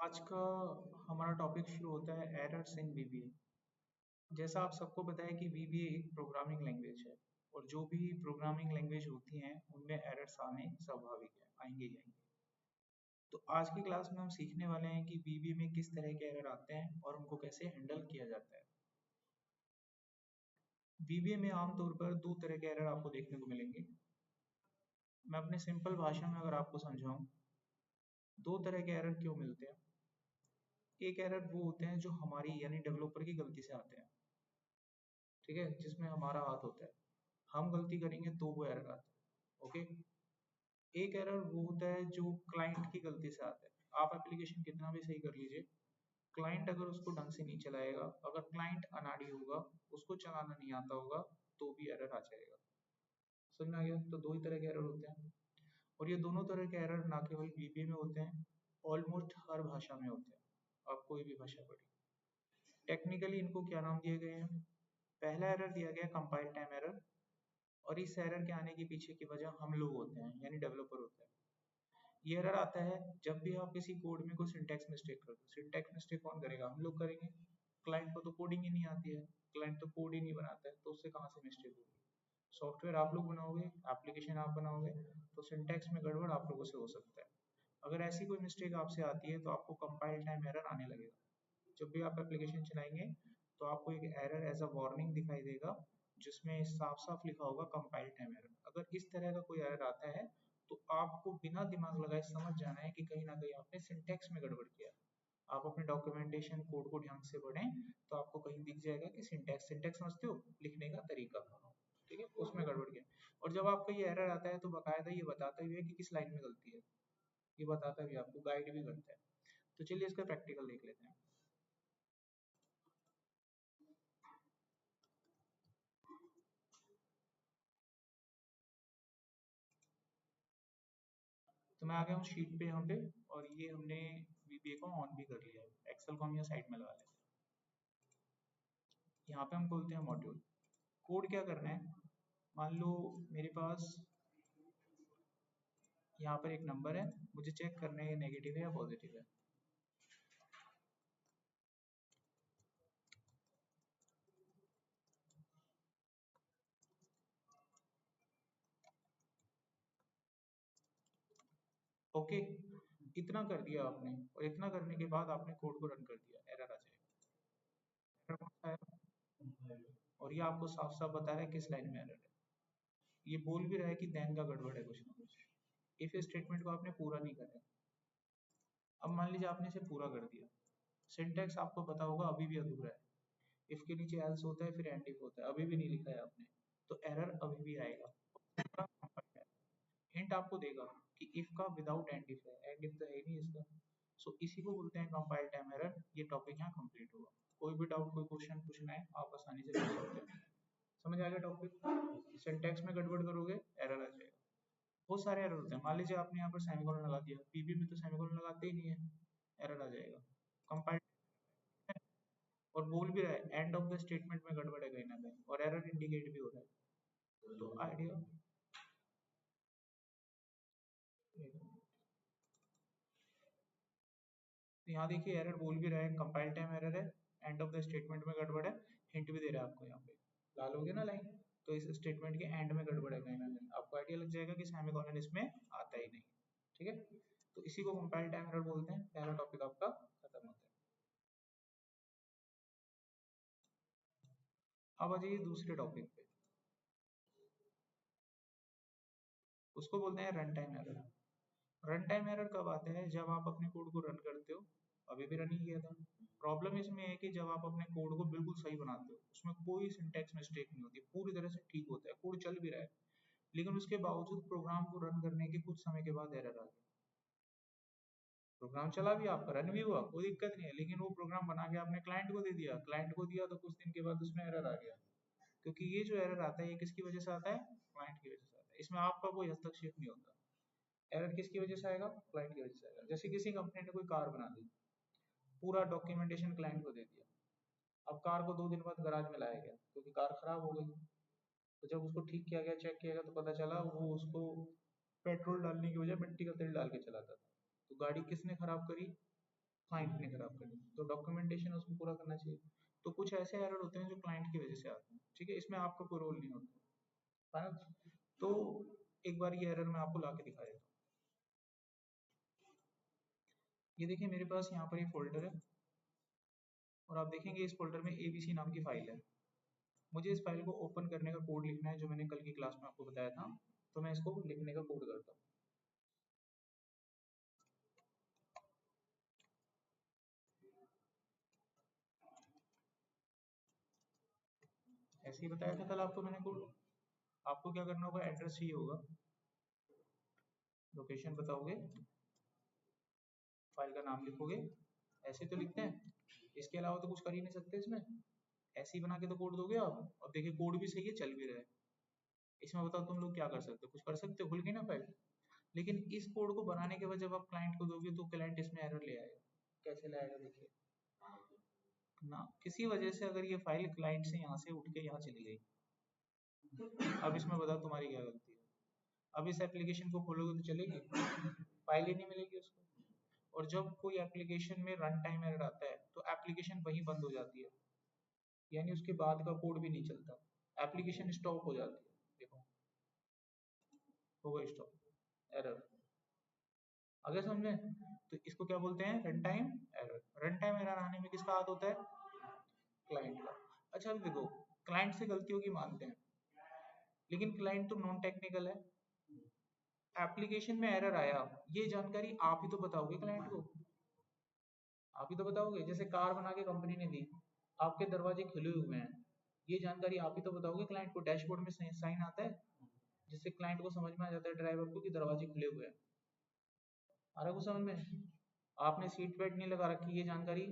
आज का हमारा टॉपिक शुरू होता है एरर्स इन वीबीए। जैसा आप सबको पता है कि वीबीए एक प्रोग्रामिंग लैंग्वेज है और जो भी प्रोग्रामिंग लैंग्वेज होती हैं उनमें एरर्स आने स्वाभाविक है, आएंगे ही आएंगे। तो आज की क्लास में हम सीखने वाले हैं कि वीबीए में किस तरह के एरर आते हैं और उनको कैसे हैंडल किया जाता है। वीबीए में आमतौर पर दो तरह के एरर आपको देखने को मिलेंगे। मैं अपने सिंपल भाषा में अगर आपको समझाऊं, दो तरह के एरर क्यों मिलते हैं। एक एरर वो होते हैं जो हमारी यानी डेवलपर की गलती से आते हैं, ठीक है, जिसमें हमारा हाथ होता है, हम गलती करेंगे तो वो एरर आता है। ओके। एक एरर वो होता है जो क्लाइंट की गलती से आता है। आप एप्लीकेशन कितना भी सही कर लीजिए, क्लाइंट अगर उसको ढंग से नहीं चलाएगा, अगर क्लाइंट अनाड़ी होगा, उसको चलाना नहीं आता होगा, तो भी एरर आ जाएगा। समझ में आ गया? तो दो ही तरह के एरर होते हैं और ये दोनों तरह के एरर ना केवल वीबीए में होते हैं, ऑलमोस्ट हर भाषा में होते हैं। आप कोई भी भाषा पढ़िए। टेक्निकली इनको क्या नाम दिए गए हैं? पहला एरर दिया गया कंपाइल टाइम एरर, और इस एरर के आने के पीछे की वजह हम लोग होते हैं यानी डेवलपर होते हैं। ये एरर आता है जब भी आप किसी कोड में कोई सिंटैक्स मिस्टेक कर दो। सिंटैक्स मिस्टेक कौन करेगा? हम लोग करेंगे। क्लाइंट को तो कोडिंग ही नहीं आती है, क्लाइंट तो कोड ही नहीं बनाता है, तो उससे कहाँ से मिस्टेक होगी? सॉफ्टवेयर आप लोग बनाओगे, एप्लीकेशन आप बनाओगे, तो सिंटैक्स में गड़बड़ आप लोगों से हो सकता है। अगर ऐसी कोई मिस्टेक आपसे आती है तो आपको कंपाइल टाइम एरर आने लगेगा। जब भी आप एप्लीकेशन चलाएंगे तो आपको एक एरर एज अ वार्निंग दिखाई देगा, जिसमें साफ साफ लिखा होगा कंपाइल टाइम एरर। अगर इस तरह का कोई एरर आता है तो आपको बिना दिमाग लगाए समझ जाना है कि कहीं ना कहीं आपने सिंटैक्स में गड़बड़ किया। आप अपने डॉक्यूमेंटेशन कोड को ध्यान से पढ़ें तो आपको कहीं दिख जाएगा कि सिंटैक्स सिंटैक्स समझते हो, लिखने का तरीका, ठीक है, उसमें गड़बड़ किया। और जब आपका ये एरर आता है तो बकायदा ये बताता भी है कि किस लाइन में गलती है, ये बताता भी, आपको गाइड भी करता है। तो चलिए इसका प्रैक्टिकल देख लेते हैं। तो मैं आ गया हूँ शीट पे यहाँ पे, और ये हमने वीबीए को ऑन भी कर लिया है। एक्सेल को हम यहाँ साइड में लगा लेते हैं। यहाँ पे हम खोलते हैं मॉड्यूल। कोड क्या करना है? मान लो मेरे पास यहाँ पर एक नंबर है, मुझे चेक करना है ये नेगेटिव है या पॉजिटिव है। ओके, इतना कर दिया आपने, और इतना करने के बाद आपने कोड को रन कर दिया, एरर आ जाएगा। एरर कौन सा आएगा? और ये आपको साफ साफ बता रहा है किस लाइन में एरर है। ये बोल भी रहा है कि देन का गड़बड़ है कुछ ना कुछ। इफ स्टेटमेंट को आपने पूरा नहीं करा। अब मान लीजिए आपने इसे पूरा कर दिया, सिंटैक्स आपको पता होगा अभी भी अधूरा है। इफ के नीचे एल्स होता है, फिर एंड इफ होता है, अभी भी नहीं लिखा है आपने, तो एरर अभी भी आएगा। हिंट आपको देगा कि इफ का विदाउट एंड इफ है, एंड इफ तो है ही नहीं इसका। सो इसी को बोलते हैं कंपाइल टाइम एरर। ये टॉपिक यहाँ कंप्लीट हुआ। कोई भी डाउट, कोई क्वेश्चन पूछना है आप आसानी से पूछ सकते हैं। समझ आ गया टॉपिक? सिंटैक्स में गड़बड़ करोगे एरर आ जाएगा। बहुत सारे एरर होते हैं। मान लीजिए आपने यहाँ पर सेमीकोलन लगा दिया, पीबी में तो सेमीकोलन लगाते ही नहीं है, एरर आ जाएगा। कंपाइल, और बोल भी रहा है एंड ऑफ द स्टेटमेंट में गड़बड़ है कहीं ना कहीं, और एरर इंडिकेट भी हो रहा है। तो आइडिया, तो यहाँ देखिए एरर बोल भी रहा है कंपाइल टाइम एरर है, एंड ऑफ द स्टेटमेंट में गड़बड़ है। हिंट भी दे रहा है आपको यहाँ पे, लाल हो गया ना लाइन, तो इस स्टेटमेंट के एंड में गड़बड़ है कहीं ना कहीं। आपको आइडिया लग जाएगा कि सेमीकोलन इसमें आता ही नहीं, ठीक है। तो इसी को कंपाइल टाइम एरर बोलते हैं। पहला टॉपिक आपका खत्म होता है। अब आ जाइए दूसरे टॉपिक पे, उसको बोलते हैं run time error. Run time error कब आता है? जब आप अपने कोड को रन करते हो, अभी भी रन ही किया था। प्रॉब्लम इसमें है कि जब आप अपने कोड को बिल्कुल सही बनाते हो, उसमें कोई सिंटैक्स मिस्टेक नहीं होती, पूरी तरह से ठीक होता है, कोड चल भी रहा है, लेकिन उसके बावजूद प्रोग्राम को रन करने के कुछ समय के बाद एरर आ गया। प्रोग्राम चला भी, आपका रन भी हुआ, कोई दिक्कत नहीं है, लेकिन वो प्रोग्राम बना के आपने क्लाइंट को दे दिया, क्लाइंट को दिया तो कुछ दिन के बाद उसमें एरर आ गया। क्योंकि ये जो एरर आता है ये किसकी वजह से आता है? क्लाइंट की वजह से आता है। इसमें आपका कोई हस्तक्षेप नहीं होता। एरर किसकी वजह से आएगा? क्लाइंट की वजह से आएगा। जैसे किसी कंपनी ने कोई कार बना दी, पूरा डॉक्यूमेंटेशन क्लाइंट को दे दिया, अब कार को 2 दिन बाद गैराज में लाया गया क्योंकि कार खराब हो गई। तो जब उसको ठीक किया गया, चेक किया गया, तो पता चला वो उसको पेट्रोल डालने की बजाय मिट्टी का तेल डाल के चलाता था। तो गाड़ी किसने खराब करी? क्लाइंट ने खराब कर दी, तो डॉक्यूमेंटेशन उसको पूरा करना चाहिए। तो कुछ ऐसे एरर होते हैं जो क्लाइंट की वजह से आते हैं, ठीक है, इसमें आपका कोई रोल नहीं होता है ना। तो एक बार ये एरर मैं आपको ला के दिखा देता हूँ। ये देखिए मेरे पास यहाँ पर ये फोल्डर है और आप देखेंगे इस फोल्डर में ABC नाम की फाइल है। मुझे इस फाइल को ओपन करने का कोड लिखना है जो मैंने कल की क्लास में आपको बताया था, तो मैं इसको लिखने का कोड करता हूँ। ऐसे ही बताया था कल आपको मैंने कोड। आपको क्या करना होगा, एड्रेस चाहिए होगा, लोकेशन बताओगे, फाइल का नाम लिखोगे, ऐसे तो लिखते हैं, इसके अलावा तो कुछ कर ही नहीं सकते इसमें, ऐसे ही बना के तो कोड दोगे आप। और देखिए कोड भी सही है, चल भी रहा है। इसमें बताओ तुम लोग क्या कर सकते हो, कुछ कर सकते हो, खुल गई ना फाइल। लेकिन इस कोड को बनाने के बाद जब आप क्लाइंट को दोगे तो क्लाइंट इसमें एरर ले आएगा। कैसे लाएगा देखिए ना, किसी वजह से अगर ये फाइल क्लाइंट से यहाँ से उठ के यहाँ चली गई, अब इसमें बताओ तुम्हारी क्या गलती है। अब इस एप्लीकेशन को खोलोगे तो चलेगी, फाइल ही नहीं मिलेगी उसको। और जब कोई एप्लीकेशन में रन टाइम एरर आता है तो एप्लीकेशन वहीं बंद हो जाती है, यानी उसके बाद का कोड भी नहीं चलता, एप्लीकेशन स्टॉप हो जाती है। देखो हो गई स्टॉप, एरर। आगे समझे, तो इसको क्या बोलते हैं, run time error. Run time error आने में किसका हाथ होता है, क्लाइंट का। अच्छा अभी देखो, क्लाइंट से गलतियों की मानते हैं, लेकिन क्लाइंट तो नॉन टेक्निकल है। एप्लीकेशन में एरर आया, ये जानकारी आप ही तो बताओगे क्लाइंट को, आप ही तो बताओगे। जैसे कार बना के कंपनी ने दी, आपके दरवाजे खुले हुए हैं, ये जानकारी आप ही तो बताओगे क्लाइंट को। डैशबोर्ड में साइन आता है जिससे क्लाइंट को समझ में आ जाता है ड्राइवर को कि दरवाजे खुले हुए हैं। आ रहा कुछ समझ में, आपने सीट बेल्ट नहीं लगा रखी, ये जानकारी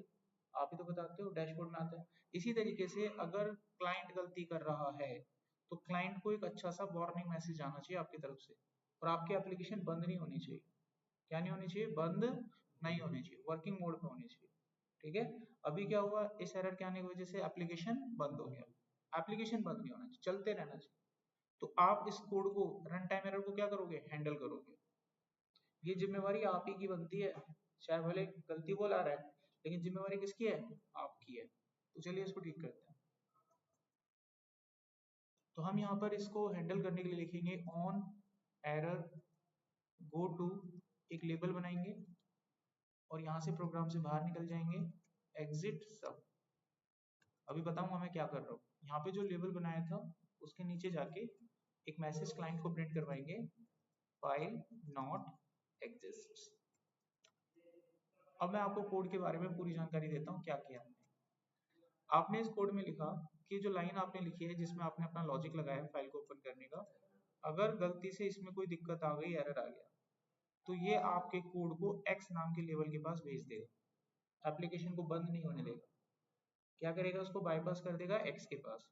आप ही तो बताते हो, डैशबोर्ड में आता है। इसी तरीके से अगर क्लाइंट गलती कर रहा है तो क्लाइंट को एक अच्छा सा वार्निंग मैसेज आना चाहिए आपकी तरफ से, और आपकी एप्लीकेशन बंद नहीं होनी चाहिए। क्या नहीं होनी चाहिए, बंद नहीं होनी चाहिए, वर्किंग मोड पे होनी चाहिए। ठीक है, अभी क्या हुआ, इस एरर के आने की वजह से एप्लीकेशन बंद हो गया। एप्लीकेशन बंद नहीं होना चाहिए, चलते रहना चाहिए। तो आप इस कोड को, रन टाइम एरर को क्या करोगे, हैंडल करोगे। ये जिम्मेवारी आप ही की बनती है, चाहे भले गलती बोल आ रहा है, लेकिन जिम्मेवारी किसकी है, आपकी है। तो चलिए इसको ठीक करते हैं। तो हम यहाँ पर इसको हैंडल करने के लिए लिखेंगे ऑन एरर गो टू, एक लेबल बनाएंगे और यहाँ से प्रोग्राम से बाहर निकल जाएंगे, एग्जिट सब। अभी बताऊंगा मैं क्या कर रहा हूँ। यहाँ पे जो लेबल बनाया था उसके नीचे जाके एक मैसेज क्लाइंट को प्रिंट करवाएंगे, फाइल नॉट एग्जिस्ट। अब मैं आपको कोड के बारे में पूरी जानकारी देता हूँ क्या किया हमने। आपने इस कोड में लिखा कि जो लाइन आपने लिखी है जिसमें आपने अपना लॉजिक लगाया है फाइल को ओपन करने का, अगर गलती से इसमें कोई दिक्कत आ गई, एरर आ गया, तो ये आपके कोड को एक्स नाम के लेवल के पास भेज देगा, एप्लीकेशन को बंद नहीं होने देगा। क्या करेगा, उसको बाईपास कर देगा एक्स के पास।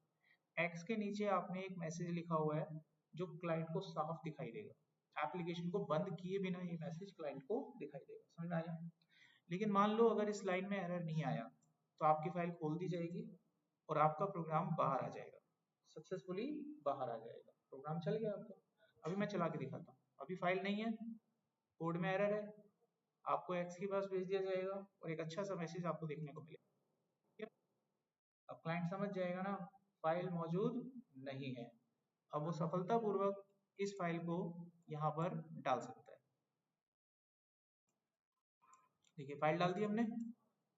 एक्स के नीचे आपने एक मैसेज लिखा हुआ है जो क्लाइंट को साफ दिखाई देगा, एप्लीकेशन को बंद किए बिना ये मैसेज क्लाइंट को दिखाई देगा। समझ में आया। लेकिन मान लो अगर इस लाइन में एरर नहीं आया तो आपकी फाइल खोल दी जाएगी और आपका प्रोग्राम बाहर आ जाएगा, सक्सेसफुली बाहर आ जाएगा, प्रोग्राम चल गया आपका। अभी मैं चला के दिखाता हूँ। अभी फाइल नहीं है, कोड में एरर है, आपको एक्स के पास भेज दिया जाएगा और एक अच्छा सा मैसेज आपको देखने को मिलेगा। ठीक है? अब क्लाइंट समझ जाएगा ना, फाइल मौजूद नहीं है। अब वो सफलतापूर्वक इस फाइल को यहाँ पर डाल सकता है। देखिए फाइल डाल दी हमने।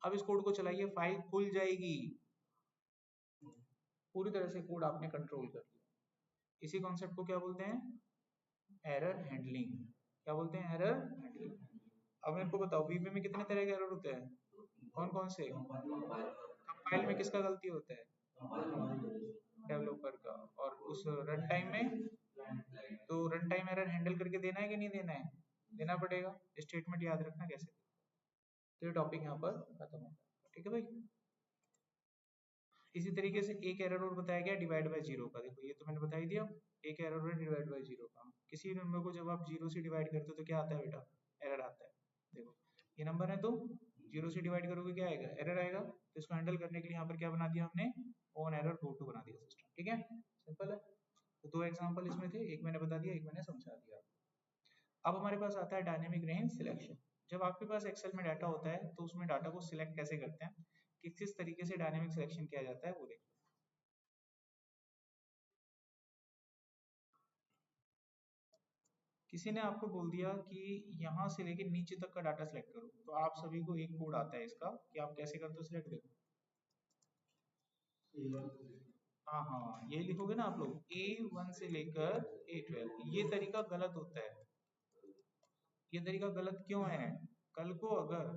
अब इस कोड को चलाइए, फाइल खुल जाएगी। पूरी तरह से कोड आपने कंट्रोल कर लिया। इसी कॉन्सेप्ट को क्या बोलते हैं, एरर हैंडलिंग। क्या बोलते हैं, एरर हैंडलिंग। अब मेरे को बताओ वीबी में कितने तरह के एरर होते हैं, कौन कौन से। कंपाइल में किसका गलती होता है, डेवलपर का। और उस रन टाइम में, तो रन टाइम एरर हैंडल करके देना है कि नहीं देना है, देना पड़ेगा। स्टेटमेंट याद रखना कैसे। तो ये टॉपिक यहाँ पर खत्म होता है। ठीक है भाई। इसी तरीके से एक एरर और बताया गया डिवाइड बाय जीरो का। देखो ये तो मैंने बता ही दिया, एक एरर है डिवाइड बाय जीरो का। किसी नंबर को जब आप जीरो से डिवाइड करते हो तो क्या आता है बेटा, एरर आता है। देखो ये नंबर है तो जीरो से डिवाइड करोगे क्या आएगा, एरर आएगा। तो इसको हैंडल करने के लिए यहाँ पर क्या बना दिया हमने, ऑन एरर गो टू बना दिया सिस्टम। ठीक है, सिंपल है। तो दो एग्जांपल इसमें थे, एक मैंने बता दिया, एक मैंने समझा दिया। अब हमारे पास आता है डायनेमिक रेंज सिलेक्शन। जब आपके पास एक्सेल में डाटा होता है तो उसमें डाटा को सिलेक्ट कैसे करते हैं, किस तरीके से डायनेमिक सिलेक्शन किया जाता है वो देखते हैं। किसी ने आपको बोल दिया कि यहाँ से लेके नीचे तक का डाटा सिलेक्ट करो, तो आप सभी को एक कोड आता है इसका कि आप कैसे करते हो सिलेक्ट। देखो हाँ हाँ, ये लिखोगे ना आप लोग A1 से लेकर A12, ये तरीका गलत होता है। ये तरीका गलत क्यों है? कल को अगर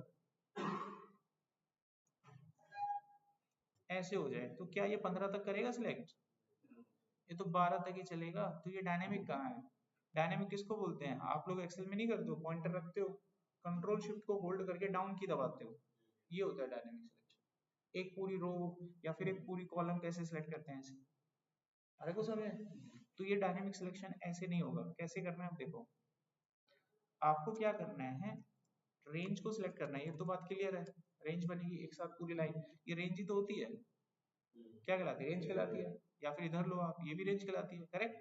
ऐसे हो जाए तो क्या ये 15 तक करेगा सिलेक्ट? ये तो 12 तक ही चलेगा। तो ये डायनेमिक कहाँ है? डायनेमिक किसको बोलते हैं? आप लोग एक्सेल में नहीं करते हो, पॉइंटर रखते हो, कंट्रोल शिफ्ट को होल्ड करके डाउन की दबाते हो, ये होता है डायनेमिक सिलेक्शन। एक पूरी रो या फिर एक पूरी कॉलम कैसे सिलेक्ट करते हैं ऐसे, अरे को समझे? तो ये डायनेमिक सिलेक्शन ऐसे नहीं होगा। कैसे करना है? देखो आपको क्या करना है, रेंज को सिलेक्ट करना है, ये तो बात क्लियर है। रेंज बनेगी एक साथ पूरी लाइन, ये रेंज ही तो होती है, क्या कहलाती है? रेंज कहलाती है। या फिर इधर लो आप, ये भी रेंज कहलाती है, करेक्ट।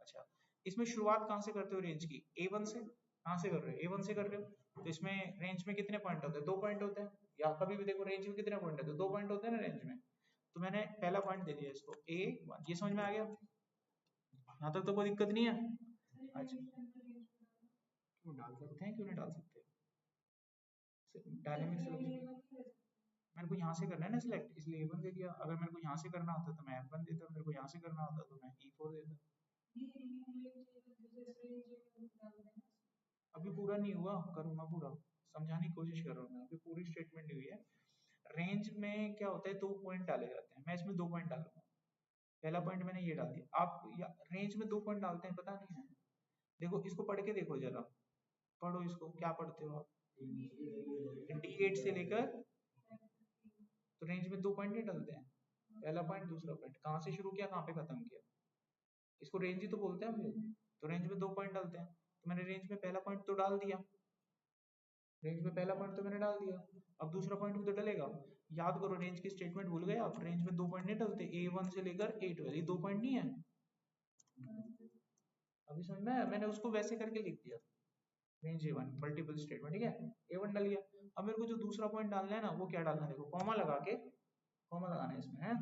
अच्छा, इसमें शुरुआत कहाँ से करते हो रेंज की? A1 से। कहाँ से कर रहे हो? A1 से कर रहे हो। तो इसमें रेंज में कितने पॉइंट होते हैं? 2 पॉइंट होते हैं। या कभी भी देखो रेंज में कितने पॉइंट होते हैं? 2 पॉइंट होते हैं ना रेंज में। तो मैंने पहला पॉइंट दे दिया इसको A1, ये समझ में आ गया? यहाँ तक तो कोई दिक्कत नहीं है। अच्छा, क्यों डाल सकते हैं, क्यों नहीं डाल सकते? डायनेमिक सिलेक्शन मेरे को यहाँ से करना है ना सिलेक्ट, इसलिए A1 दे दिया। अगर मेरे को यहाँ से करना होता तो मैं F1 देता, मेरे को यहाँ से करना होता तो मैं E4 देता। अभी पूरा नहीं हुआ, करूंगा पूरा, समझाने की कोशिश कर रहा हूँ मैं, अभी पूरी स्टेटमेंट नहीं हुई है। रेंज में क्या होता है, 2 पॉइंट डाले जाते हैं, मैं इसमें 2 पॉइंट डालूंगा। पहला पॉइंट मैंने ये डाल दिया। आप रेंज में 2 पॉइंट डालते हैं, पता नहीं है? देखो इसको पढ़ के देखो जरा, पढ़ो इसको, क्या पढ़ते हो आप? D8 से लेकर, तो रेंज में 2 पॉइंट नहीं डालते हैं? पहला पॉइंट, दूसरा पॉइंट, कहाँ से शुरू किया, कहाँ पे खत्म किया, इसको रेंज ही तो बोलते हैं हम लोग। तो रेंज में 2 पॉइंट डालते हैं, तो मैंने रेंज में पहला पॉइंट तो डाल दिया, रेंज में पहला पॉइंट तो मैंने डाल दिया, अब दूसरा पॉइंट भी तो डलेगा। याद करो, रेंज की स्टेटमेंट भूल गए आप? रेंज में 2 पॉइंट नहीं डलते, A1 से लेकर A12, ये 2 पॉइंट नहीं है। अभी समझ में आया? मैंने उसको वैसे करके लिख दिया, रेंज A1 मल्टीपल स्टेटमेंट, ठीक है, A1 डल गया। अब मेरे को जो दूसरा पॉइंट डालना है ना, वो क्या डालना है? देखो कॉमा लगा के, कॉमा लगाना है इसमें है,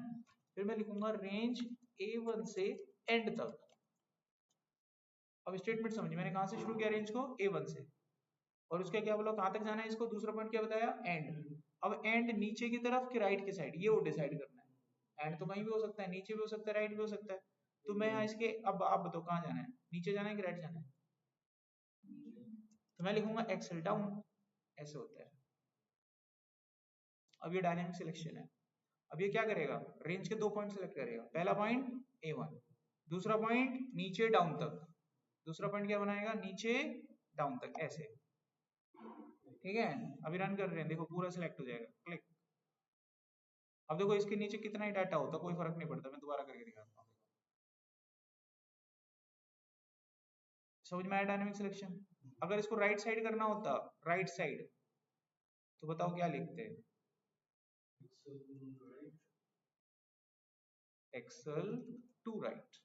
फिर मैं लिखूंगा रेंज A1 से एंड तक। अब स्टेटमेंट समझिए, मैंने कहाँ से शुरू किया रेंज को? A1 से, और उसका क्या बोला, कहाँ तक जाना है इसको? दूसरा पॉइंट क्या बताया? एंड। अब एंड नीचे की तरफ कि राइट की साइड, ये वो डिसाइड करना है। एंड तो कहीं भी हो सकता है, नीचे भी हो सकता है, राइट भी हो सकता है। तो मैं यहाँ इसके, अब आप बताओ कहाँ जाना है, नीचे जाना है कि राइट जाना है? तो मैं लिखूंगा एक्सेल डाउन, ऐसे होता है। अब ये डायनेमिक सिलेक्शन है। अब ये क्या करेगा? रेंज के 2 पॉइंट सिलेक्ट करेगा, पहला पॉइंट A1, दूसरा पॉइंट नीचे डाउन तक, दूसरा पॉइंट क्या बनाएगा? नीचे डाउन तक, ऐसे, ठीक है। अभी रन कर रहे हैं, देखो पूरा सिलेक्ट हो जाएगा, क्लिक। अब देखो इसके नीचे कितना ही डाटा होता, कोई फर्क नहीं पड़ता, मैं दोबारा करके दिखाता हूँ। समझ में आया डायनेमिक सिलेक्शन? अगर इसको राइट साइड करना होता, राइट साइड, तो बताओ क्या लिखते हैं? Excel to write.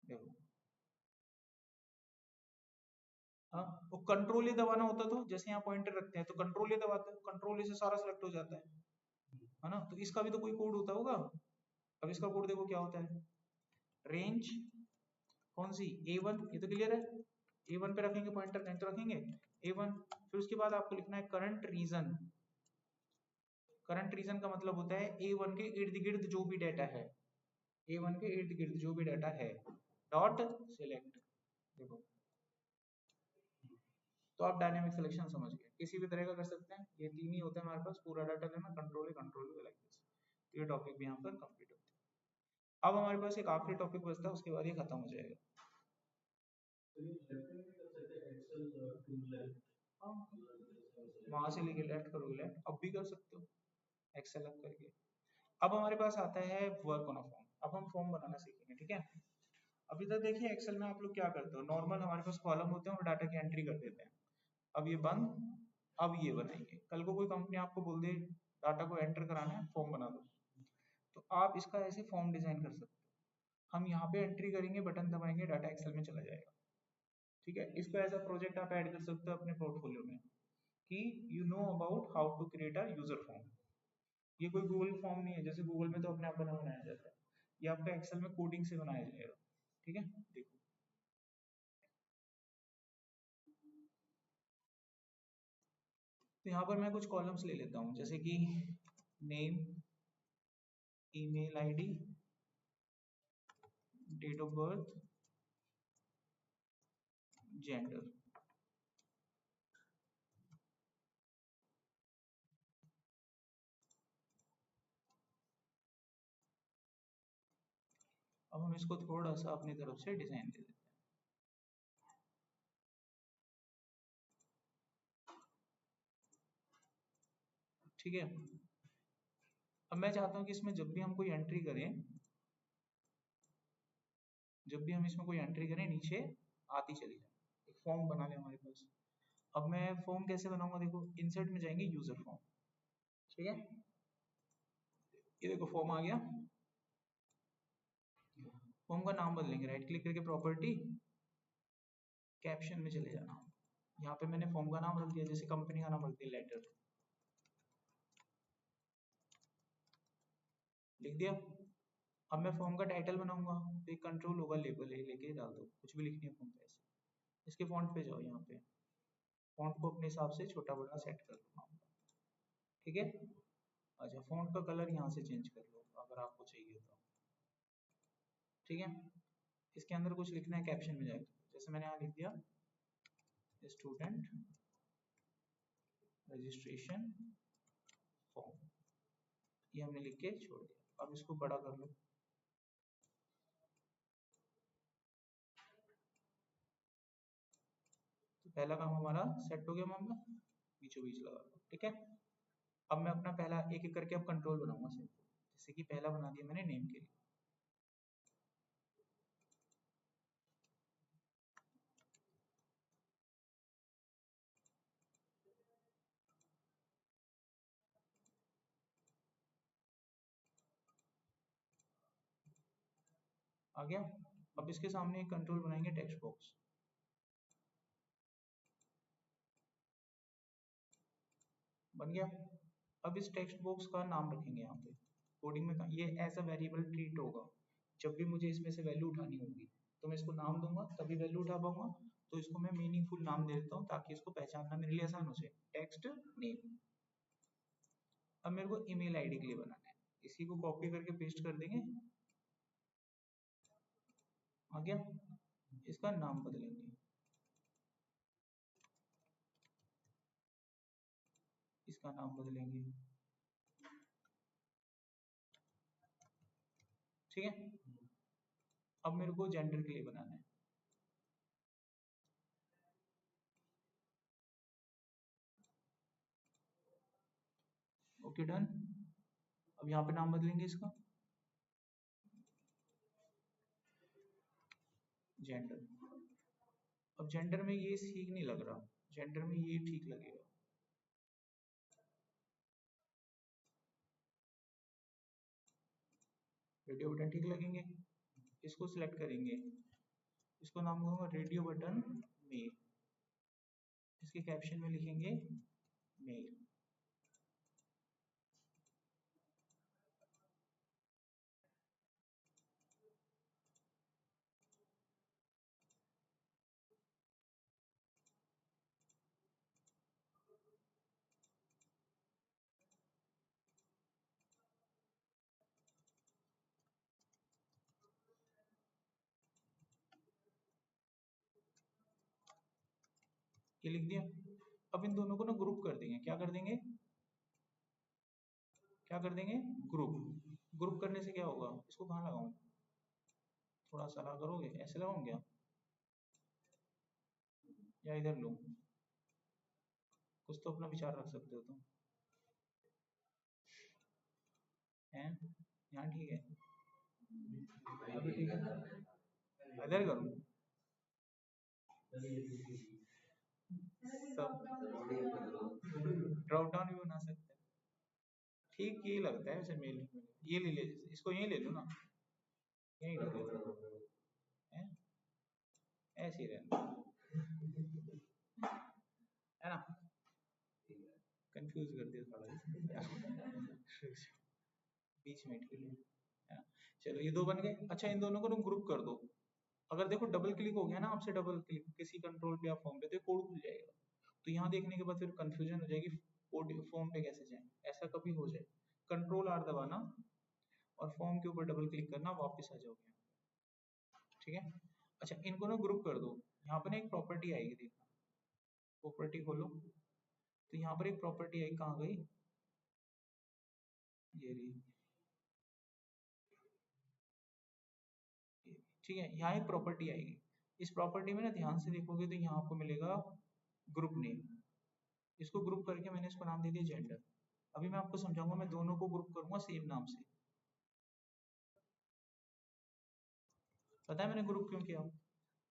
देखो हाँ, वो कंट्रोल ही दबाना होता, तो जैसे यहाँ पॉइंटर रखते हैं तो कंट्रोल ही दबाते हैं, कंट्रोल से सारा सिलेक्ट हो जाता है ना? तो इसका भी तो कोई कोड होता होगा। अब इसका कोड देखो क्या होता है, रेंज कौन सी? A1, ये तो क्लियर है, A1 पे रखेंगे पॉइंटर, कहीं तो रखेंगे A1। फिर उसके बाद आपको लिखना है करंट रीजन। करंट रीजन का मतलब होता है A1 के इर्द गिर्द जो भी डाटा है, A1 के इर्द गिर्द जो भी डाटा है, डॉट सिलेक्ट। देखो, तो आप डायनेमिक सिलेक्शन समझ गए, किसी भी तरह का कर सकते हैं। ये 3 ही होता है हमारे पास, पूरा डाटा लेना, कंट्रोल लाइक दिस। ये टॉपिक भी यहाँ पर कंप्लीट होता है। अब हमारे पास एक आखिरी टॉपिक बचता है, उसके बाद ये खत्म हो जाएगा। हाँ, वहां से लेके लेफ्ट करोगे, लेफ्ट अब भी कर सकते हो, एक्सेल अप करके। अब हमारे पास आता है वर्क ऑन अ फॉर्म। अब हम फॉर्म बनाना सीखेंगे, ठीक है। अभी तक देखिए एक्सेल में आप लोग क्या करते हो, नॉर्मल हमारे पास कॉलम होते हैं और डाटा की एंट्री कर देते हैं। अब ये बंद, अब ये बनाएंगे। कल को कोई कंपनी आपको बोल दे डाटा को एंटर कराना है, फॉर्म बना दो, तो आप इसका ऐसे फॉर्म डिजाइन कर सकते हो। हम यहाँ पे एंट्री करेंगे, बटन दबाएंगे, डाटा एक्सेल में चला जाएगा। ठीक है, इसको एज अ प्रोजेक्ट आप ऐड कर सकते हो अपने पोर्टफोलियो में कि you know about how to create a user form. ये कोई गूगल फॉर्म नहीं है, जैसे गूगल में तो अपने आप बनाया जाता है, ये आपका एक्सेल में कोडिंग से बनाया जाएगा। ठीक है, देखो तो यहाँ पर मैं कुछ कॉलम्स ले लेता हूँ, जैसे कि name, email ID, date of birth, gender. अब हम इसको थोड़ा सा अपनी तरफ से डिजाइन दे देते हैं। ठीक है, अब मैं चाहता हूँ कि इसमें जब भी हम कोई एंट्री करें, जब भी हम इसमें कोई एंट्री करें नीचे आती चली जाए, एक फॉर्म बना ले हमारे पास। अब मैं फॉर्म कैसे बनाऊंगा, देखो इंसर्ट में जाएंगे, यूजर फॉर्म। ठीक है, ये देखो फॉर्म आ गया। फॉर्म का नाम बदलेंगे, राइट क्लिक करके प्रॉपर्टी, कैप्शन में चले जाना। यहाँ पे मैंने फॉर्म का नाम रख दिया, जैसे कंपनी का नाम रख दिया लेटर, लिख दिया। अब मैं फॉर्म का टाइटल बनाऊंगा, तो एक कंट्रोल होगा, लेबल है, लेके डाल दो, कुछ भी लिखनी है फॉर्म पे ऐसे। इसके फॉन्ट पे जाओ, यहाँ पे फॉन्ट को अपने हिसाब से छोटा बड़ा सेट कर लो। ठीक है, अच्छा फॉन्ट का कलर यहाँ से चेंज कर लो अगर आपको चाहिए तो। ठीक है, इसके अंदर कुछ लिखना है, कैप्शन में जाएगा, जैसे मैंने यहाँ लिख दिया स्टूडेंट रजिस्ट्रेशन फॉर्म, ये हमने लिख के छोड़ दिया। अब इसको बड़ा कर लो। तो पहला काम हमारा सेट हो गया, मामला बीचों बीच लगा लो। ठीक है, अब मैं अपना पहला एक एक करके अब कंट्रोल बनाऊंगा सिर्फ, जैसे कि पहला बना दिया मैंने नेम के लिए। आ गया। अब इसके सामने एक कंट्रोल बनाएंगे, टेक्स्ट बॉक्स। बन गया। अब इस टेक्स्ट बॉक्स का नाम रखेंगे यहाँ पे कोडिंग में, ये एज अ वेरिएबल ट्रीट होगा। जब भी मुझे इसमें से वैल्यू उठानी होगी तो मैं इसको नाम दूंगा, तभी वैल्यू उठा पाऊंगा। तो इसको मैं मीनिंगफुल नाम दे देता हूँ ताकि इसको पहचानना मेरे लिए आसान हो जाए, टेक्स्ट नेम। अब मेरे को ईमेल आईडी के लिए बनाना है, इसी को कॉपी करके पेस्ट कर देंगे। आ गया। इसका नाम बदलेंगे, इसका नाम बदलेंगे। ठीक है, अब मेरे को जेंडर के लिए बनाना है। Okay done. अब यहाँ पे नाम बदलेंगे इसका, जेंडर। अब जेंडर में ये ठीक नहीं लग रहा, जेंडर में ये ठीक लगेगा। रेडियो बटन ठीक लगेंगे, इसको सिलेक्ट करेंगे, इसको नाम दूंगा रेडियो बटन मेल। इसके कैप्शन में लिखेंगे मेल। ये लिख दिया। अब इन दोनों को ना ग्रुप कर देंगे, क्या कर देंगे, क्या कर देंगे, ग्रुप। ग्रुप करने से क्या होगा, इसको कहाँ लगाऊं, थोड़ा सा ला करोगे, ऐसे लगाऊं क्या, या इधर लूं, कुछ तो अपना विचार रख सकते हो तुम। हैं, यहाँ ठीक है, अभी ठीक है, इधर करूँ सब, ड्रॉप डाउन भी बना सकते हैं। ठीक ये लगता है वैसे मेल, ये ले ले, इसको यही ले लो ना, यही रख लो, ऐसे ही रहने है ना, कंफ्यूज कर दिया थोड़ा बीच में ठीक है। चलो ये दो बन गए। अच्छा इन दोनों को तुम ग्रुप कर दो। अगर देखो डबल क्लिक हो गया ना आपसे, डबल क्लिक किसी कंट्रोल पे या फॉर्म पे, तो कोड खुल जाएगा। तो यहाँ देखने के बाद फिर कंफ्यूजन हो जाएगी कोड फॉर्म पे कैसे जाए, ऐसा कभी हो जाए कंट्रोल आर दबाना और फॉर्म के ऊपर डबल क्लिक करना, वापस आ जाओगे, ठीक है। अच्छा इनको ना ग्रुप कर दो। यहाँ पर ना एक प्रॉपर्टी आएगी, देखना प्रॉपर्टी खोलो, तो यहाँ पर एक प्रॉपर्टी आई, कहाँ गई, ये रही, ठीक है। यहाँ एक प्रॉपर्टी आएगी, इस प्रॉपर्टी में ना ध्यान से देखोगे तो यहाँ आपको मिलेगा ग्रुप नेम। इसको ग्रुप करके मैंने इसको नाम दे दिया जेंडर। अभी मैं आपको समझाऊंगा, मैं दोनों को ग्रुप करूंगा सेम नाम से। पता है मैंने ग्रुप क्यों किया?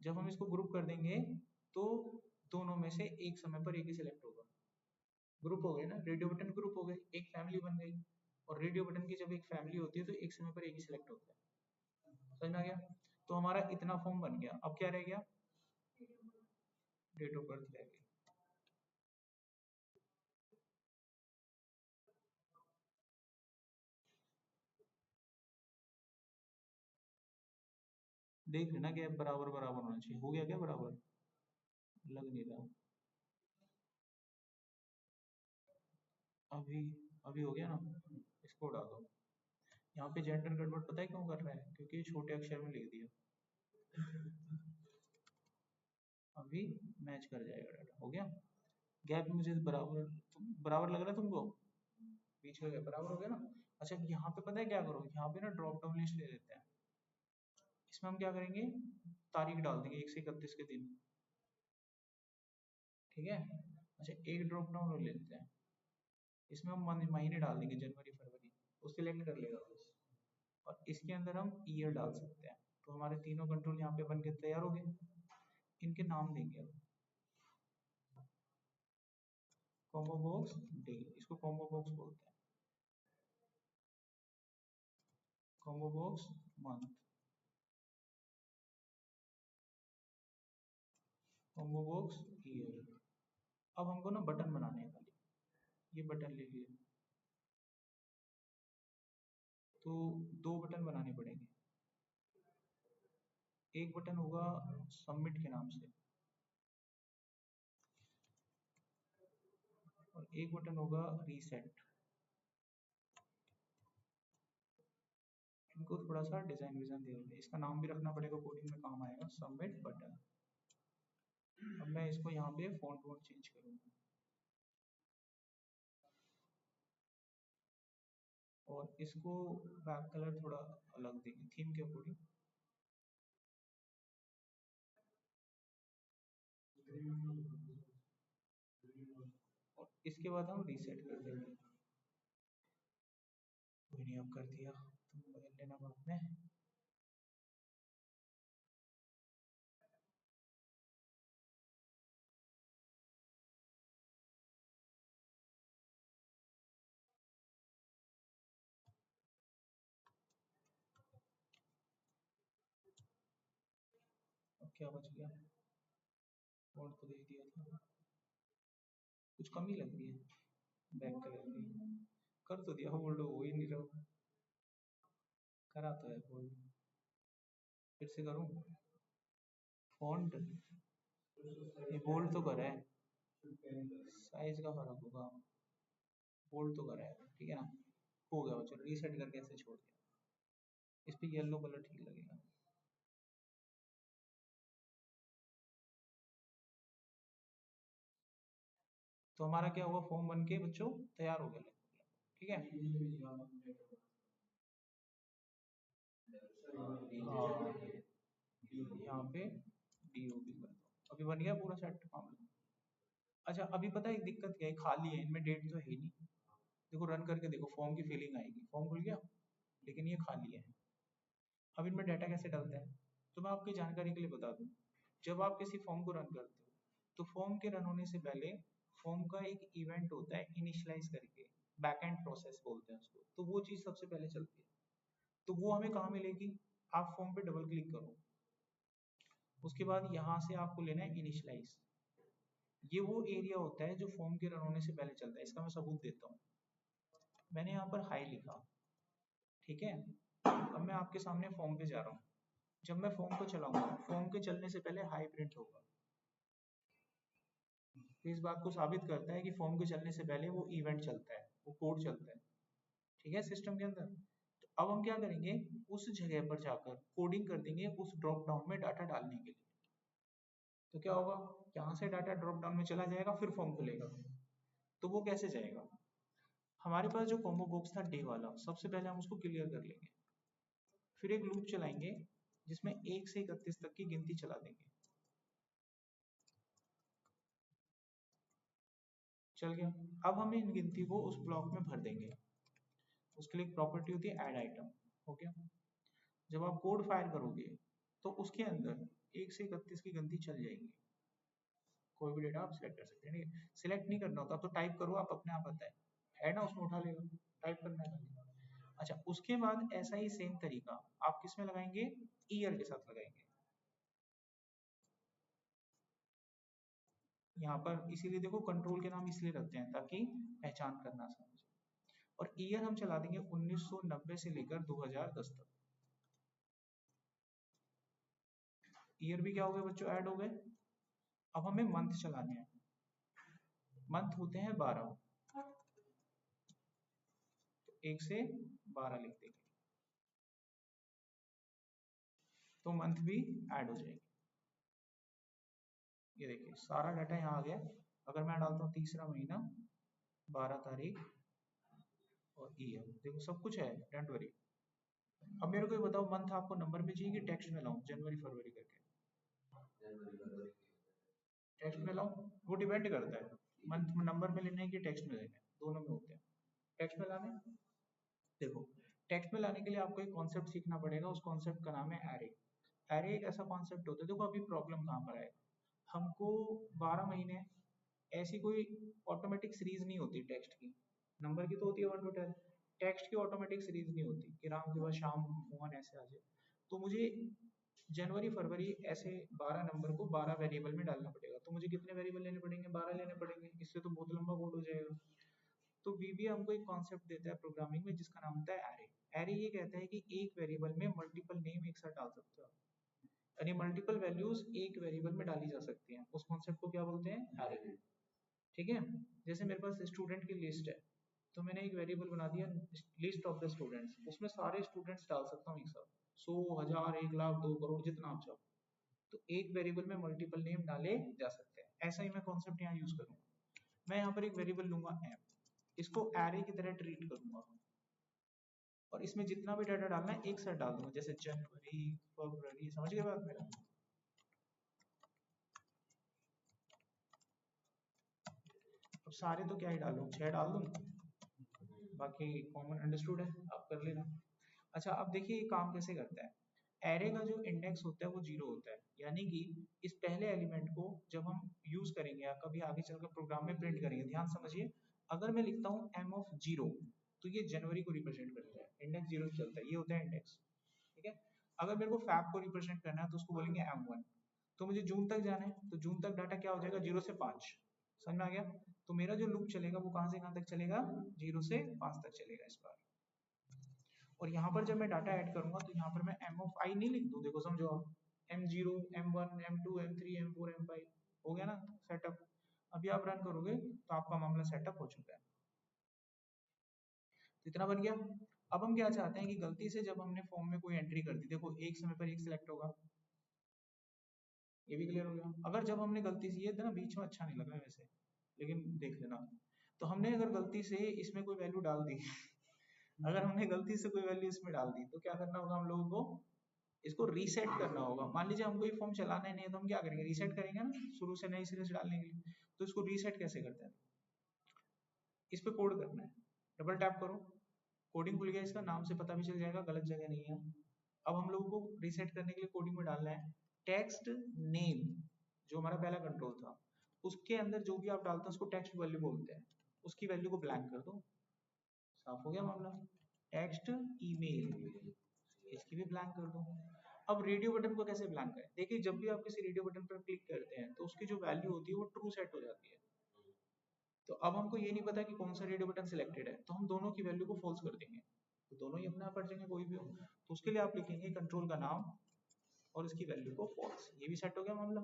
जब हम इसको ग्रुप कर देंगे तो दोनों में से एक समय पर एक ही सिलेक्ट होगा। ग्रुप हो गए ना, रेडियो बटन ग्रुप हो गए, एक फैमिली बन गई। और रेडियो बटन की जब एक फैमिली होती है तो एक समय पर एक ही सिलेक्ट होता है। समझ में आ गया? तो हमारा इतना फॉर्म बन गया। अब क्या रह गया? डेट ऑफ बर्थ रह गई। देख लेना गैप बराबर बराबर होना चाहिए। हो गया क्या बराबर? लग नहीं रहा। अभी अभी हो गया ना, इसको उड़ा दो। यहाँ पे जेंडर गड़बड़ पता है क्यों कर रहा है? क्योंकि छोटे अक्षर में लिख दिया। अभी मैच कर जाएगा डाटा। हो गया? गैप मुझे बराबर, बराबर लग रहा है तुमको? बीच में गैप बराबर हो गया ना। अच्छा यहाँ पे पता है क्या करो, यहाँ पे ना ड्रॉप डाउन लिस्ट ले लेते हैं। इसमें हम क्या करेंगे, तारीख डाल देंगे 1 से 31 के दिन, ठीक है। अच्छा एक ड्रॉप डाउन ले लेते हैं, इसमें हम महीने डाल देंगे, जनवरी फरवरी, वो सिलेक्ट कर लेगा बस। और इसके अंदर हम ईयर डाल सकते हैं। तो हमारे तीनों कंट्रोल यहाँ पे बन के तैयार हो गए। इनके नाम देंगे अब, कॉम्बो बॉक्स डे, इसको कॉम्बो बॉक्स बोलते हैं, combo box month, combo box year. अब हमको ना बटन बनाने हैं खाली, ये बटन ले लिए। तो दो बटन बनाने पड़ेंगे। एक बटन होगा सबमिट के नाम से, और एक बटन होगा रीसेट। इनको थोड़ा सा डिजाइन विजाइन दे देंगे, इसका नाम भी रखना पड़ेगा, कोडिंग में काम आएगा, सबमिट बटन। अब मैं इसको यहाँ पे फॉन्ट वॉन्ट चेंज करूँगा, और इसको बैक कलर थोड़ा अलग देंगे थीम के अकॉर्डिंग। और इसके बाद हम रीसेट कर देंगे। कोई नहीं, अब कर दिया, तुम बदल लेना बाद में। अब क्या बच गया? और तो दे दिया था, कुछ कमी लग रही है बैक कलर की। कर तो दिया, होल्ड हो ही नहीं रहा। करा तो है होल्ड, फिर से करूँ? फॉन्ट ये बोल्ड तो करा है, साइज का फर्क होगा, बोल्ड तो करा है, ठीक है ना। हो गया, चलो रीसेट करके ऐसे छोड़ दिया। इस पे येलो कलर ठीक लगेगा। तो हमारा क्या हुआ, फॉर्म बन के बच्चों तैयार हो गया, ठीक है। हाँ यहाँ पे DOB कर दो, अभी बन गया पूरा सेट मामला। अच्छा अभी पता है एक दिक्कत क्या है, खाली है इनमें, डेट तो है ही नहीं। देखो रन करके देखो, फॉर्म की फीलिंग आएगी, फॉर्म खुल गया लेकिन ये खाली है। अब इनमें डाटा कैसे डालते हैं, तो मैं आपकी जानकारी के लिए बता दूं। जब आप किसी फॉर्म को रन करते हो, तो फॉर्म के रन होने से पहले फॉर्म का एक इवेंट होता है इनिशियलाइज करके, बैक एंड प्रोसेस बोलते हैं उसको, तो वो चीज़ सबसे पहले चलती है। तो वो हमें कहाँ मिलेगी, आप फॉर्म पे डबल क्लिक करो, उसके बाद यहाँ से आपको लेना है इनिशियलाइज। ये वो एरिया होता है जो फॉर्म के रन होने से पहले चलता है। इसका मैं सबूत देता हूँ। मैंने यहाँ पर हाई लिखा, ठीक है। अब मैं आपके सामने फॉर्म पे जा रहा हूँ, जब मैं फॉर्म को चलाऊंगा, फॉर्म के चलने से पहले हाई प्रिंट होगा। तो इस बात को साबित करता है कि फॉर्म के चलने से पहले वो इवेंट चलता है, वो कोड चलता है, ठीक है, सिस्टम के अंदर। तो अब हम क्या करेंगे, उस जगह पर जाकर कोडिंग कर देंगे उस ड्रॉप डाउन में डाटा डालने के लिए। तो क्या होगा, यहाँ से डाटा ड्रॉप डाउन में चला जाएगा, फिर फॉर्म खुलेगा। तो वो कैसे जाएगा, हमारे पास जो कॉम्बो बॉक्स था डे वाला, सबसे पहले हम उसको क्लियर कर लेंगे, फिर एक लूप चलाएंगे जिसमें 1 से 31 तक की गिनती चला देंगे। चल गया। अब हम इन गिनती को उस ब्लॉक में भर देंगे। उसके लिए एक प्रॉपर्टी होती है ऐड आइटम, हो गया। जब आप कोड फायर करोगे तो उसके अंदर 1 से 31 की गिनती चल जाएगी। कोई भी डेटा आप सिलेक्ट कर सकते हैं, ठीक है। सिलेक्ट नहीं करना होता तो टाइप करो, आप अपने आप आता है ना, उसमें उठा लेगा, टाइप करना है खाली। अच्छा, उसके बाद ऐसा ही सेम तरीका आप किस में लगाएंगे, ईयर के साथ लगाएंगे। यहाँ पर इसीलिए देखो कंट्रोल के नाम इसलिए रखते हैं ताकि पहचान करना आसान हो जाए। और ईयर हम चला देंगे 1990 से लेकर 2010 तक। ईयर भी क्या हो गए बच्चों, ऐड हो गए। अब हमें मंथ चलाने हैं, मंथ होते हैं 12, तो 1 से 12 लिख देंगे, तो मंथ भी ऐड हो जाएगी। ये देखिए सारा डाटा यहाँ आ गया। अगर मैं डालता हूँ तीसरा महीना, 12 तारीख और ईयर, देखो सब कुछ है, डोंट वरी। अब मेरे को ये बताओ, मंथ आपको नंबर में चाहिए कि टेक्स्ट में लाऊं, जनवरी फरवरी करके। टेक्स्ट में लाऊं, वो डिपेंड करता है मंथ में नंबर में लेने की टेक्स्ट में लेने, दोनों में होते हैं। टेक्स्ट में लाने, देखो टेक्स्ट में लाने के लिए आपको एक कॉन्सेप्ट सीखना पड़ेगा, उस कॉन्सेप्ट का नाम है एरे। एरे एक ऐसा कॉन्सेप्ट होता है, देखो अभी प्रॉब्लम कहाँ पर आएगा, हमको 12 महीने, ऐसी कोई ऑटोमेटिक सीरीज नहीं होती टेक्स्ट की, नंबर की तो होती है 1 to 10, टेक्स्ट की ऑटोमेटिक सीरीज नहीं होती कि राम के बाद श्याम मोहन ऐसे आ जाए। तो मुझे जनवरी फरवरी ऐसे 12 नंबर को 12 वेरिएबल में डालना पड़ेगा। तो मुझे कितने वेरिएबल लेने पड़ेंगे, 12 लेने पड़ेंगे, इससे तो बहुत लंबा कोड हो जाएगा। तो VBA हमको एक कॉन्सेप्ट देता है प्रोग्रामिंग में जिसका नाम होता है एरे। एरे ये कहता है कि एक वेरिएबल में मल्टीपल नेम एक साथ डाल सकते हो, यानी मल्टीपल वैल्यूज एक वेरिएबल में डाली जा सकती हैं। उस कॉन्सेप्ट को क्या बोलते हैं, एरे, ठीक है। जैसे मेरे पास स्टूडेंट की लिस्ट है, तो मैंने एक वेरिएबल बना दिया लिस्ट ऑफ द स्टूडेंट्स, उसमें सारे स्टूडेंट्स डाल सकता हूँ एक साथ, 100, 1000, 1 लाख, 2 करोड़, जितना आप चाहो। तो एक वेरिएबल में मल्टीपल नेम डाले जा सकते हैं। ऐसा ही मैं कॉन्सेप्ट यहाँ यूज करूंगा। मैं यहाँ पर एक वेरिएबल लूंगा m, इसको एरे की तरह ट्रीट करूंगा, और इसमें जितना भी डाटा डालना है एक साथ डाल दूंगा, जैसे जनवरी फरवरी, समझ गए बात मेरा। अब सारे तो क्या ही डालूं, 6 डाल दूं, बाकी कॉमन अंडरस्टूड है, आप कर लेना। अच्छा अब देखिए ये काम कैसे करता है। एरे का जो इंडेक्स होता है वो 0 होता है, यानी कि इस पहले एलिमेंट को जब हम यूज करेंगे या कभी आगे चलकर प्रोग्राम में प्रिंट करेंगे, ध्यान समझिए, अगर मैं लिखता हूँ m of 0, तो ये जनवरी को रिप्रेजेंट करता है, इंडेक्स 0 से चलता है, ये होता है इंडेक्स, ठीक है। अगर मेरे को फैब को रिप्रेजेंट करना है तो उसको बोलेंगे m1। तो मुझे जून तक जाना है, तो जून तक डाटा क्या हो जाएगा, 0 से 5, समझ में आ गया। तो मेरा जो लूप चलेगा वो कहाँ से कहाँ तक चलेगा, 0 से 5 तक चलेगा इस बार। और यहाँ पर जब मैं डाटा ऐड करूंगा तो यहाँ पर मैं m of i नहीं लिख दूं, देखो समझो आप, m0, m1, m2, m3, m4, m5, हो गया ना सेटअप। अभी आप रन करोगे तो आपका मामला सेटअप हो चुका है। तो इतना बन गया। अब हम क्या चाहते हैं कि गलती से जब हमने फॉर्म में कोई एंट्री कर दी, देखो एक समय पर एक सिलेक्ट होगा, ये भी क्लियर हो गया। अगर जब हमने गलती से, ये ना बीच में अच्छा नहीं लगा वैसे, लेकिन देख लेना, तो हमने अगर गलती से इसमें कोई वैल्यू डाल दी अगर हमने गलती से कोई वैल्यू इसमें डाल दी तो क्या करना होगा हम लोगों को, इसको रीसेट करना होगा। मान लीजिए हमको ये फॉर्म चलाना ही नहीं है तो हम क्या करेंगे, रीसेट करेंगे ना, शुरू से नए सिरे से डालने के लिए। तो इसको रीसेट कैसे करते हैं, इस पे कोड करना है, डबल टैप करो, कोडिंग खुल गया, इसका नाम से पता भी चल जाएगा गलत जगह नहीं है। अब हम लोगों को रीसेट करने के लिए कोडिंग में डालना है टेक्स्ट नेम, जो हमारा पहला कंट्रोल था, उसके अंदर जो भी आप डालते हैं उसको टेक्स्ट वैल्यू बोलते हैं, उसकी वैल्यू को ब्लैंक कर दो। साफ हो गया मामला। टेक्स्ट ईमेल, इसकी भी ब्लैंक कर दो। अब रेडियो बटन को कैसे ब्लैंक करें? देखिए जब भी आप किसी रेडियो बटन पर क्लिक करते हैं तो उसकी जो वैल्यू होती है वो ट्रू सेट हो जाती है। तो अब हमको ये नहीं पता कि कौन सा रेडियो बटन सिलेक्टेड है, तो हम दोनों की वैल्यू को फॉल्स कर देंगे, तो दोनों ही अपने आप पढ़ जाएंगे कोई भी हो। तो उसके लिए आप लिखेंगे कंट्रोल का नाम और इसकी वैल्यू को फॉल्स। ये भी सेट हो गया मामला।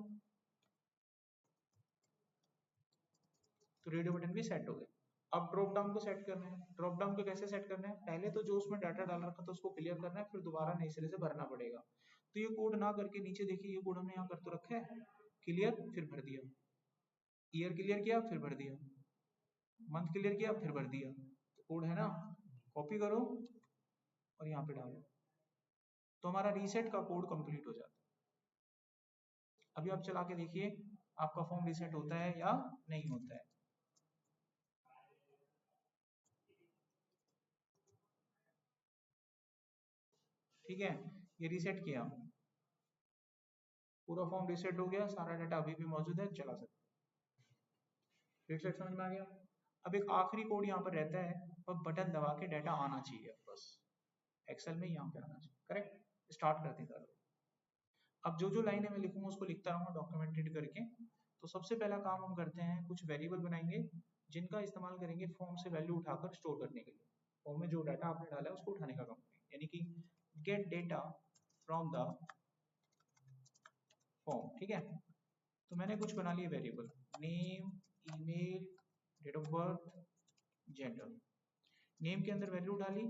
तो रेडियो बटन भी सेट हो गए। अब ड्रॉप डाउन को सेट करना है। ड्रॉप डाउन को कैसे सेट करना है? पहले तो जो उसमें डाटा डाल रखा था उसको क्लियर करना है, फिर दोबारा नए सिरे से भरना पड़ेगा। तो ये कोड ना करके नीचे देखिए, ये कोड हमने यहाँ कर तो रखा है, क्लियर फिर भर दिया, ईयर क्लियर किया फिर भर दिया, मंथ क्लियर किया फिर भर दिया। तो कोड है ना, कॉपी करो और यहाँ पे डालो, तो हमारा रीसेट का कोड कंप्लीट हो जाता है। अभी आप चला के देखिए आपका फॉर्म रीसेट होता है या नहीं होता है। ठीक है, ये रीसेट किया, पूरा फॉर्म रीसेट हो गया, सारा डाटा अभी भी मौजूद है, चला सकते हैं। रीसेट समझ में आ गया। अब एक आखिरी कोड यहाँ पर रहता है, और बटन दबा के डाटा आना चाहिए बस, एक्सेल में यहाँ पे आना चाहिए। करेक्ट, स्टार्ट करते हैं। अब जो जो लाइनें मैं लिखूंगा उसको लिखता रहूंगा डॉक्यूमेंटेड करके। तो सबसे पहला काम हम करते हैं, कुछ वेरिएबल बनाएंगे जिनका इस्तेमाल करेंगे फॉर्म से वैल्यू उठाकर स्टोर करने के लिए। फॉर्म में जो डाटा आपने डाला है उसको उठाने का काम करेंगे, यानी कि get data from the form. ठीक है, तो मैंने कुछ बना लिए variable, name, email, date of birth, gender. Name के अंदर वैल्यू डाली,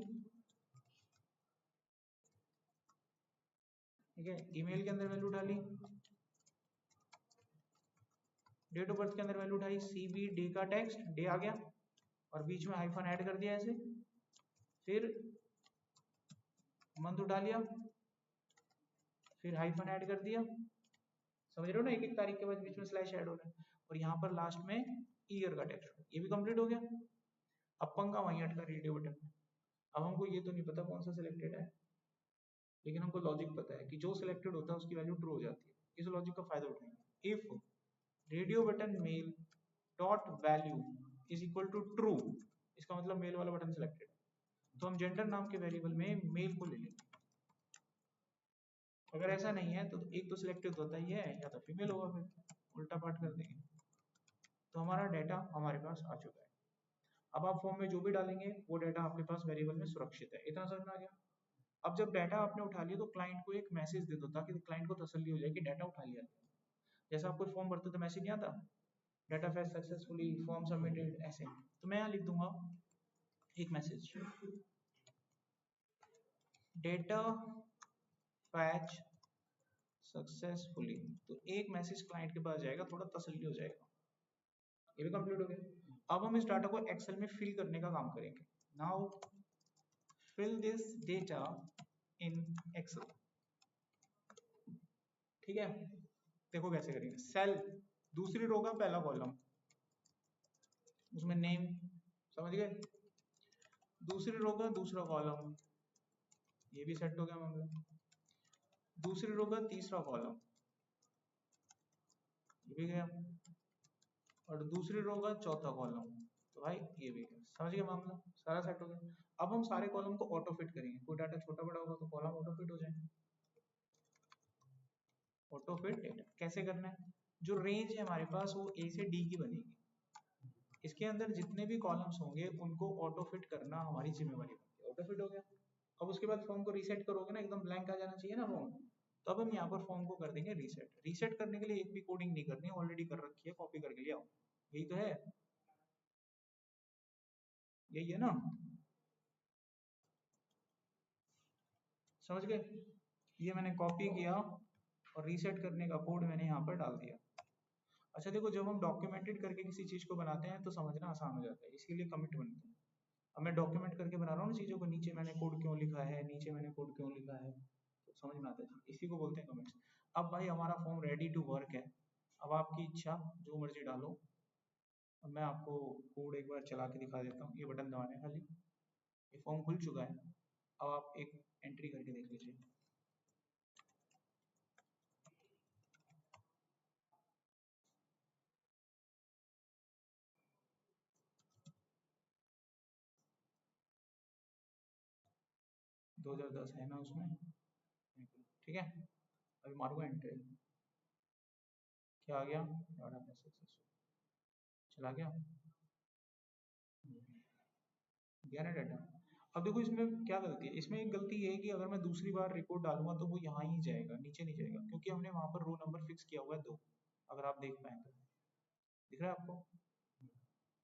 ठीक है, ईमेल के अंदर वैल्यू डाली, डेट ऑफ बर्थ के अंदर वैल्यू उठाई, सीबी डे का टेक्स्ट, डे आ गया और बीच में हाइफन ऐड कर दिया ऐसे, फिर मंथ उठा लिया, फिर हाइफन ऐड कर दिया, समझ रहे हो ना, एक एक तारीख के बाद बीच में स्लैश ऐड हो रहा है, और यहाँ पर लास्ट में ईयर का टेक्स्ट, ये भी कंप्लीट हो गया। अब पंगा वहीं अटका रेडियो बटन में। अब हमको ये तो नहीं पता कौन सा सिलेक्टेड है, लेकिन हमको लॉजिक पता है कि जो सिलेक्टेड होता है उसकी वैल्यू ट्रू हो जाती है। इस लॉजिक का फायदा उठाएंगे। If radio button male dot value is equal to true, इसका मतलब मेल वाला बटन सिलेक्टेड है, तो हम जेंडर नाम के वेरिएबल में मेल को ले लेंगे। अगर ऐसा नहीं है तो एक तो सिलेक्टेड होता ही है, या तो फीमेल होगा, फिर उल्टा पार्ट कर देंगे। तो हमारा डाटा हमारे पास आ चुका है। अब आप फॉर्म में जो भी डालेंगे वो डाटा आपके पास वेरिएबल में सुरक्षित है। इतना समझ में आ गया। अब जब डाटा आपने उठा लिया तो क्लाइंट को एक मैसेज दे दो, ताकि क्लाइंट को तसल्ली हो जाए कि डाटा उठा लिया। जैसा आप कोई फॉर्म भरते तो मैसेज नहीं आता, data fetch successfully, form submitted, ऐसे। तो मैं यहाँ लिख दूंगा एक मैसेज, डेटा फैच सक्सेसफुली। तो एक मैसेज क्लाइंट के पास जाएगा, थोड़ा तसल्ली हो जाएगा। ये भी कंप्लीट हो गया। अब हम इस डाटा को एक्सेल में फिल करने का काम करेंगे। Now fill this data in Excel. ठीक है, देखो कैसे करेंगे। सेल दूसरी रो का पहला कॉलम, उसमें नेम, समझ गए। दूसरी रो का दूसरा कॉलम, ये भी सेट हो गया मामला। दूसरी रो का तीसरा कॉलम, ये भी गया। और दूसरी रो का चौथा कॉलम, तो भाई ये भी गया। समझ गए मामला, सारा सेट हो गया। अब हम सारे कॉलम को ऑटो फिट करेंगे। कोई डाटा छोटा बड़ा होगा तो कॉलम ऑटो फिट हो जाएंगे। ऑटो फिट डेटा कैसे करना है? जो रेंज है हमारे पास वो ए से डी की बनेगी। इसके अंदर जितने भी कॉलम्स होंगे उनको ऑटो फिट करना हमारी जिम्मेवारी बनती है। ऑटो फिट हो गया। अब उसके बाद फॉर्म को रीसेट करोगे ना, एकदम ब्लैंक आ जाना चाहिए ना फॉर्म, तो अब हम यहाँ पर फॉर्म को कर देंगे रीसेट। रीसेट करने के लिए एक भी कोडिंग नहीं करनी है, ऑलरेडी कर रखी है, कॉपी करके ले आओ। यही तो है, यही है ना, समझ गए। ये मैंने कॉपी किया और रीसेट करने का कोड मैंने यहाँ पर डाल दिया। अच्छा देखो, जब हम डॉक्यूमेंटेड करके किसी चीज को बनाते हैं तो समझना आसान हो जाता है, इसके लिए कमिट बनते हैं। अब मैं डॉक्यूमेंट करके बना रहा हूँ ना चीजों को, नीचे मैंने कोड क्यों लिखा है, नीचे मैंने कोड क्यों लिखा है, तो समझ में आता है, इसी को बोलते हैं कमिट्स। अब भाई हमारा फॉर्म रेडी टू वर्क है। अब आपकी इच्छा, जो मर्जी डालो। अब मैं आपको कोड एक बार चला के दिखा देता हूँ। ये बटन दबाने खाली, ये फॉर्म खुल चुका है। अब आप एक एंट्री करके देख लीजिए। 2010 है ना उसमें, ठीक है। अभी मारूंगा एंटर, क्या आ गया, डाटा बेस सक्सेसफुल, चला गया, गया ना डाटा। अब देखो इसमें क्या गलती है, इसमें एक गलती ये है कि अगर मैं दूसरी बार रिपोर्ट डालूंगा तो वो यहाँ ही जाएगा, नीचे नहीं जाएगा, क्योंकि हमने वहां पर रो नंबर फिक्स किया हुआ है 2, अगर आप देख पाए तो, दिख रहा है आपको,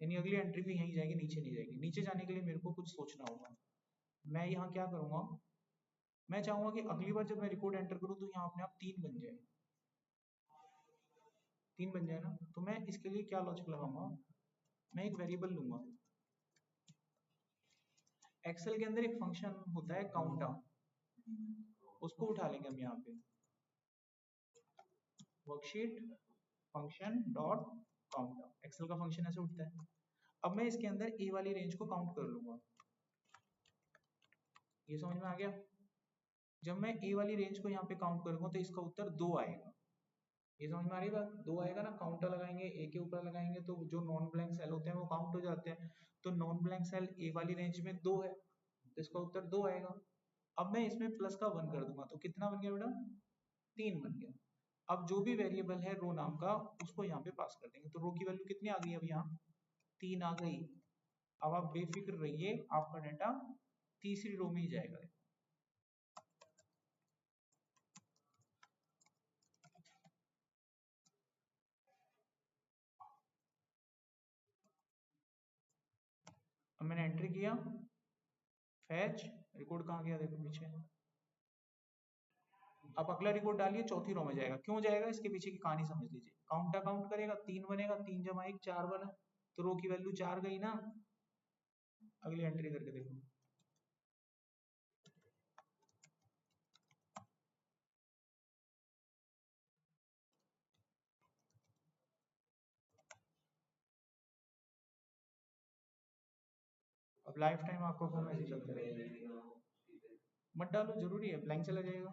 यानी अगली एंट्री भी यहीं जाएगी, नीचे नहीं जाएगी। नीचे जाने के लिए मेरे को कुछ सोचना होगा। मैं यहाँ क्या करूँगा, मैं चाहूंगा कि अगली बार जब मैं रिपोर्ट एंटर करूँ तो यहाँ अपने आप 3 बन जाए, 3 बन जाए ना। तो मैं इसके लिए क्या लॉजिक लगाऊंगा, मैं एक वेरिएबल लूंगा, एक्सेल के अंदर एक फंक्शन होता है काउंट डाउन, उसको उठा लेंगे हम यहाँ पे, worksheet function dot count down, Excel का फंक्शन ऐसे उठता है। अब मैं इसके अंदर ए वाली रेंज को काउंट कर लूंगा, ये समझ में आ गया। जब मैं ए वाली रेंज को यहाँ पे काउंट करूंगा तो इसका उत्तर 2 आएगा, ये समझ में आ रही बात, 2 आएगा ना। काउंटर लगाएंगे, ए के ऊपर लगाएंगे तो जो नॉन ब्लैंक सेल होते हैं वो काउंट हो जाते हैं, तो नॉन ब्लैंक सेल ए वाली रेंज में 2 है, तो इसका उत्तर 2 आएगा। अब मैं इसमें प्लस का 1 कर दूंगा तो कितना बन गया बेटा, 3 बन गया। अब जो भी वेरिएबल है रो नाम का उसको यहाँ पे पास कर देंगे, तो रो की वैल्यू कितनी आ गई, अब यहाँ 3 आ गई। अब आप बेफिक्र रहिए, आपका डाटा तीसरी रो में ही जाएगा। अब मैंने एंट्री किया, फैच रिकॉर्ड कहाँ गया, देखो पीछे। अब अगला रिकॉर्ड डालिए, चौथी रो में जाएगा, क्यों जाएगा इसके पीछे की कहानी समझ लीजिए। काउंट करेगा, 3 बनेगा, 3 जमा 1 4 बना, तो रो की वैल्यू 4 गई ना। अगली एंट्री करके देखो, अब लाइफ टाइम आपका फोन ऐसे चलता रहेगा, मत डालो, जरूरी है, ब्लैंक चला जाएगा,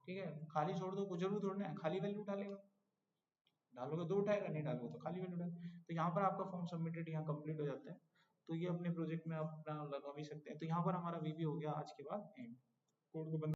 ठीक है। खाली छोड़ दो, कुछ जरूर थोड़ा है, खाली वैल्यू डालेगा, डालोगे 2 उठाएगा, नहीं डालोगे तो खाली वैल्यू डालेगा। तो यहाँ पर आपका फॉर्म सबमिटेड यहाँ कंप्लीट हो जाता है। तो ये अपने प्रोजेक्ट में आप अपना लगा भी सकते हैं। तो यहाँ पर हमारा वीबी हो गया आज के बाद एंड, कोड को बंद